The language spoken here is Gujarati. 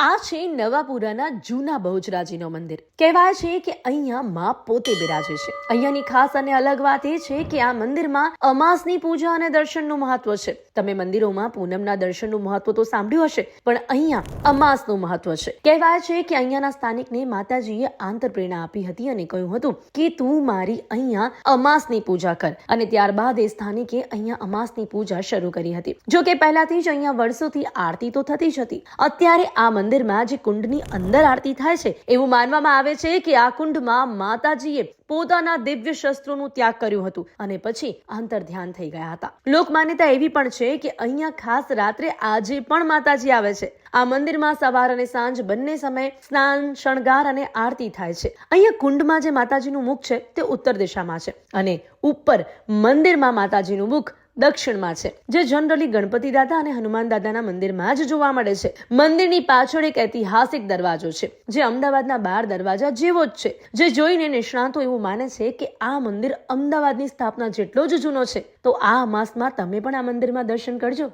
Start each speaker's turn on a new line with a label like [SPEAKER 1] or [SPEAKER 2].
[SPEAKER 1] આ છે નવાપુરાના જૂના બહુચરાજીનો મંદિર. કહેવાય છે કે અહીંયા માં પોતે બિરાજે છે. અહીંયાની ખાસ અને અલગ વાત એ છે કે આ મંદિરમાં અમાસની પૂજા અને દર્શનનું મહત્વ છે. તમે મંદિરોમાં પૂનમના દર્શનનું મહત્વ તો સાંભળ્યું હશે, પણ અહીંયા અમાસનું મહત્વ છે. કહેવાય છે કે અહીંયાના સ્થાનિકને માતાજીએ આંતરપ્રેરણા આપી હતી અને કહ્યું હતું કે તું મારી અહીંયા અમાસની પૂજા કર, અને ત્યારબાદ એ સ્થાનિકે અહીંયા અમાસની પૂજા શરૂ કરી હતી. જો કે પહેલાથી જ અહીંયા વર્ષોથી આરતી તો થતી જ હતી. અત્યારે આ મંદિરમાં જે કુંડની અંદર આરતી થાય છે, એવું માનવામાં આવે છે કે આ કુંડમાં માતાજીએ પોતાના દિવ્ય શસ્ત્રોનું ત્યાગ કર્યું હતું અને પછી અંતર ધ્યાન થઈ ગયા હતા. લોકમાન્યતા એવી પણ છે કે અહીંયા ખાસ રાત્રે આજે પણ માતાજી આવે છે. આ મંદિરમાં સવાર અને સાંજ બંને સમયે સ્નાન, શણગાર અને આરતી થાય છે. અહીંયા કુંડમાં જે માતાજીનું મુખ છે તે ઉત્તર દિશામાં છે અને ઉપર મંદિરમાં માતાજીનું મુખ દક્ષિણમાં છે, જે જનરલી ગણપતિ દાદા અને હનુમાન દાદાના મંદિરમાં જ જોવા મળે છે. મંદિરની પાછળ એક ઐતિહાસિક દરવાજો છે, જે અમદાવાદના 12 દરવાજા જેવો જ છે, જે જોઈને નિષ્ણાતો એવું માને છે કે આ મંદિર અમદાવાદની સ્થાપના જેટલો જ જૂનો છે. તો આ અમાસમાં તમે પણ આ મંદિરમાં દર્શન કરજો.